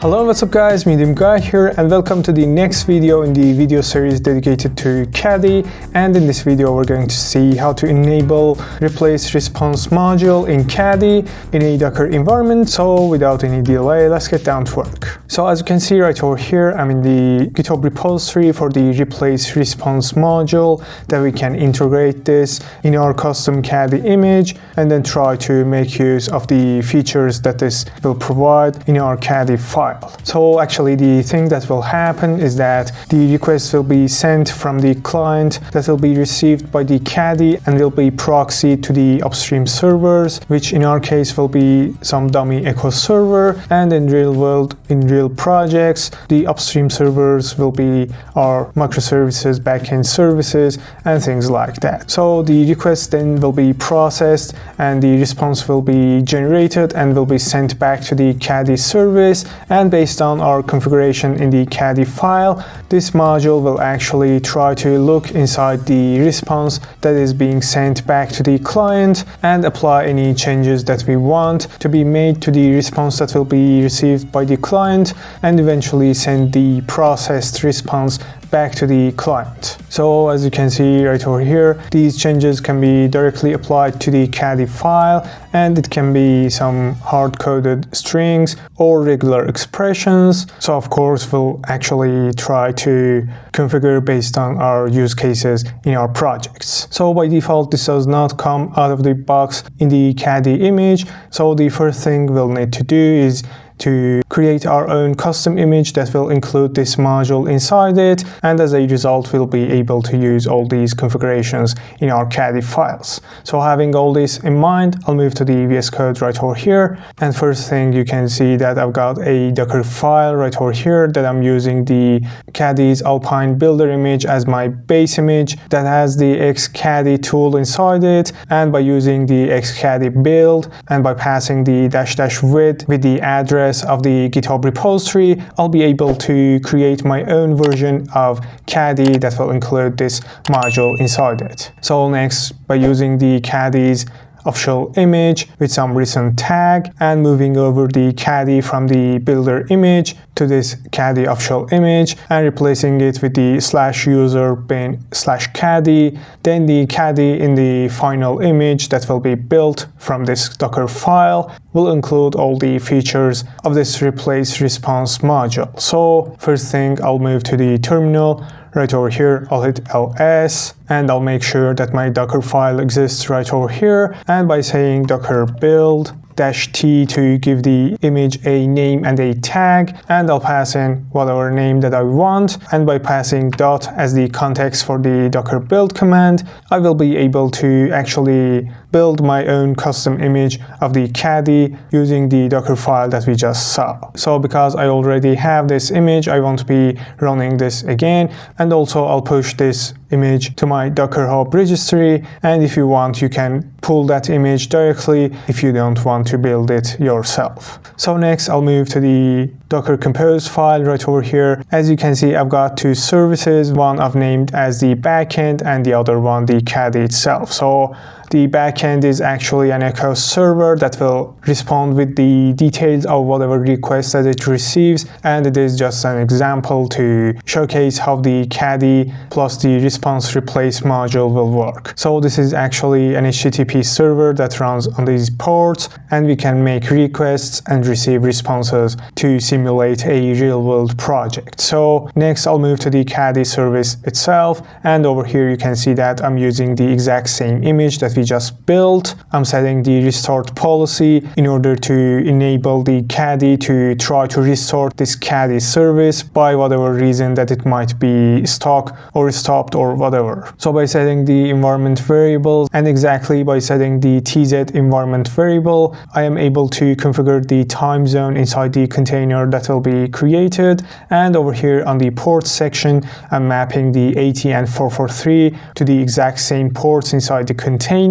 Hello, what's up guys, Medium Guy here and welcome to the next video in the video series dedicated to Caddy. And in this video we're going to see how to enable replace response module in Caddy in a Docker environment. So without any delay, let's get down to work. So as you can see right over here, I'm in the GitHub repository for the replace response module that we can integrate this in our custom Caddy image and then try to make use of the features that this will provide in our Caddy file. So actually the thing that will happen is that the request will be sent from the client that will be received by the Caddy and will be proxied to the upstream servers, which in our case will be some dummy echo server, and in real world, in real projects, the upstream servers will be our microservices, backend services, and things like that. So the request then will be processed and the response will be generated and will be sent back to the Caddy service. And based on our configuration in the Caddy file, this module will actually try to look inside the response that is being sent back to the client and apply any changes that we want to be made to the response that will be received by the client and eventually send the processed response back to the client. So as you can see right over here, these changes can be directly applied to the Caddy file, and it can be some hard-coded strings or regular expressions. So of course we'll actually try to configure based on our use cases in our projects. So by default this does not come out of the box in the Caddy image. So the first thing we'll need to do is to create our own custom image that will include this module inside it, and as a result we'll be able to use all these configurations in our Caddy files. So having all this in mind, I'll move to the VS Code right over here, and first thing you can see that I've got a Docker file right over here that I'm using the Caddy's Alpine builder image as my base image that has the xcaddy tool inside it, and by using the xcaddy build and by passing the --with with the address of the GitHub repository, I'll be able to create my own version of Caddy that will include this module inside it. So next, by using the Caddy's official image with some recent tag and moving over the Caddy from the builder image to this Caddy official image and replacing it with the /user bin /caddy, then the Caddy in the final image that will be built from this Docker file will include all the features of this replace response module. So first thing, I'll move to the terminal. Right over here, I'll hit ls and I'll make sure that my Docker file exists right over here, and by saying docker build -t to give the image a name and a tag, and I'll pass in whatever name that I want, and by passing dot as the context for the docker build command, I will be able to actually build my own custom image of the Caddy using the Docker file that we just saw. So because I already have this image, I won't be running this again, and also I'll push this image to my Docker Hub registry, and if you want you can pull that image directly if you don't want to build it yourself. So next I'll move to the Docker Compose file right over here. As you can see, I've got two services, one I've named as the backend and the other one the Caddy itself. So the backend is actually an echo server that will respond with the details of whatever request that it receives, and it is just an example to showcase how the Caddy plus the response replace module will work. So this is actually an HTTP server that runs on these ports, and we can make requests and receive responses to simulate a real-world project. So next I'll move to the Caddy service itself, and over here you can see that I'm using the exact same image that we just built. I'm setting the restart policy in order to enable the Caddy to try to restore this Caddy service by whatever reason that it might be stuck or stopped or whatever. So by setting the environment variables and exactly by setting the TZ environment variable, I am able to configure the time zone inside the container that will be created. And over here on the ports section, I'm mapping the 80 and 443 to the exact same ports inside the container,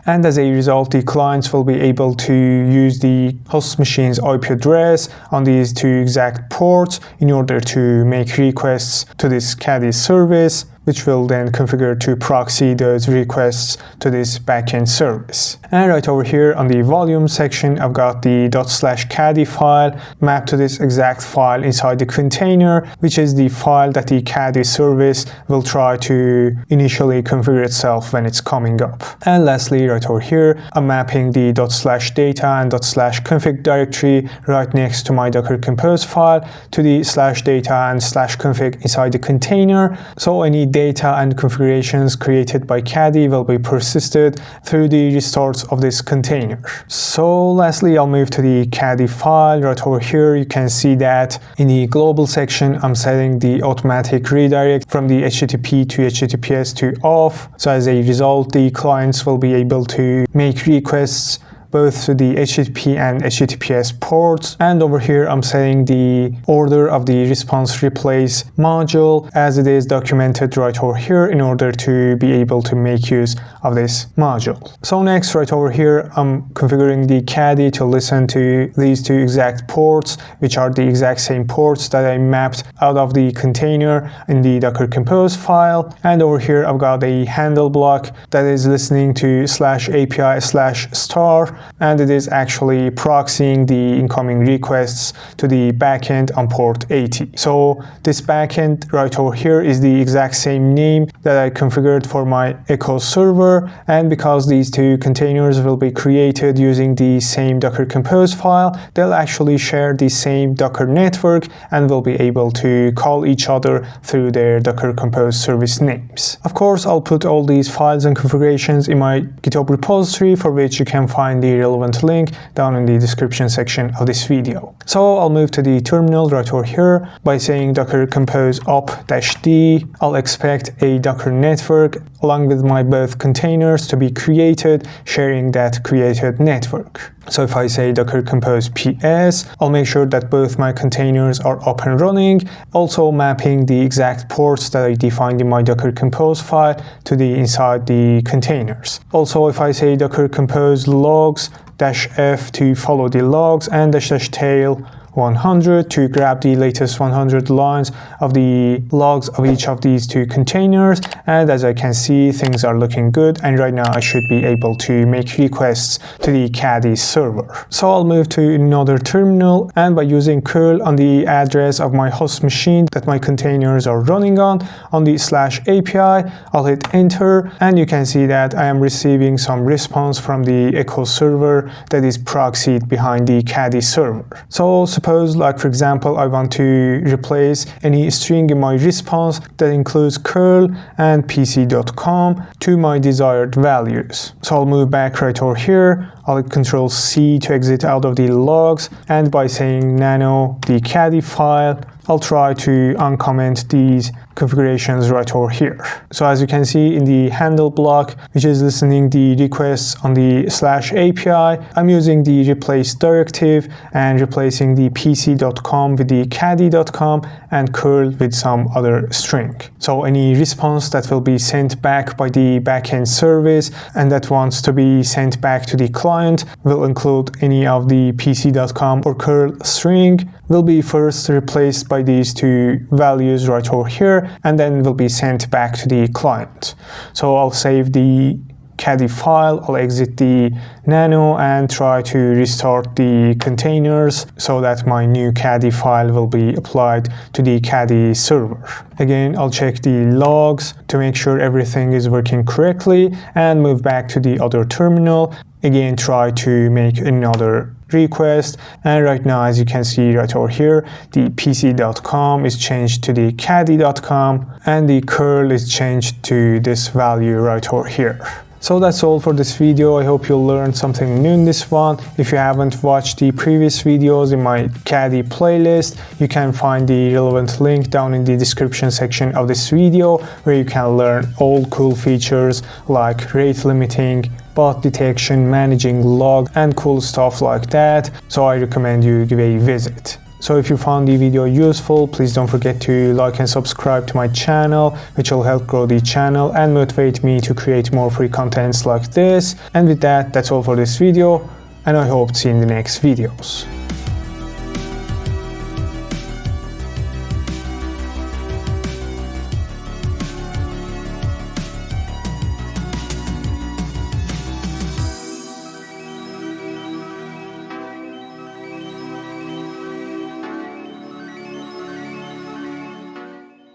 and as a result the clients will be able to use the host machine's IP address on these two exact ports in order to make requests to this Caddy service. which will then configure to proxy those requests to this backend service. And right over here on the volume section, I've got the ./caddy file mapped to this exact file inside the container, which is the file that the Caddy service will try to initially configure itself when it's coming up. And lastly, right over here, I'm mapping the ./data and ./config directory right next to my Docker Compose file to the /data and /config inside the container. So any data and configurations created by Caddy will be persisted through the restarts of this container. So lastly, I'll move to the Caddy file. Right over here, you can see that in the global section, I'm setting the automatic redirect from the HTTP to HTTPS to off. So as a result, the clients will be able to make requests both to the HTTP and HTTPS ports. And over here, I'm setting the order of the response replace module as it is documented right over here in order to be able to make use of this module. So next, right over here, I'm configuring the Caddy to listen to these two exact ports, which are the exact same ports that I mapped out of the container in the Docker Compose file. And over here, I've got a handle block that is listening to /API/star, and it is actually proxying the incoming requests to the backend on port 80. So this backend right over here is the exact same name that I configured for my Echo server, and because these two containers will be created using the same Docker Compose file, they'll actually share the same Docker network and will be able to call each other through their Docker Compose service names. Of course, I'll put all these files and configurations in my GitHub repository, for which you can find the relevant link down in the description section of this video. So I'll move to the terminal right over here by saying docker compose op-d. I'll expect a Docker network along with my both containers to be created, sharing that created network. So if I say docker compose ps, I'll make sure that both my containers are up and running, also mapping the exact ports that I defined in my Docker Compose file to the inside the containers. Also, if I say docker compose logs -f to follow the logs and --tail 100 to grab the latest 100 lines of the logs of each of these two containers. And as I can see, things are looking good, and right now I should be able to make requests to the Caddy server. So I'll move to another terminal, and by using curl on the address of my host machine that my containers are running on the /API, I'll hit enter, and you can see that I am receiving some response from the Echo server that is proxied behind the Caddy server. So suppose, like for example, I want to replace any string in my response that includes curl and pc.com to my desired values. So I'll move back right over here. I'll hit Ctrl+C to exit out of the logs, and by saying nano the Caddy file, I'll try to uncomment these configurations right over here. So as you can see in the handle block, which is listening the requests on the /API, I'm using the replace directive and replacing the pc.com with the caddy.com and curl with some other string. So any response that will be sent back by the backend service and that wants to be sent back to the client will include any of the pc.com or curl string, will be first replaced by these two values right over here, and then will be sent back to the client. So I'll save the Caddy file, I'll exit the nano and try to restart the containers so that my new Caddy file will be applied to the Caddy server. Again, I'll check the logs to make sure everything is working correctly and move back to the other terminal. Again, try to make another request, and right now, as you can see right over here, the pc.com is changed to the caddy.com and the curl is changed to this value right over here. So that's all for this video. I hope you'll learn something new in this one. If you haven't watched the previous videos in my Caddy playlist, you can find the relevant link down in the description section of this video, where you can learn all cool features like rate limiting, bot detection, managing log, and cool stuff like that. So I recommend you give a visit. So if you found the video useful, please don't forget to like and subscribe to my channel, which will help grow the channel and motivate me to create more free contents like this. And with that, that's all for this video, and I hope to see you in the next videos.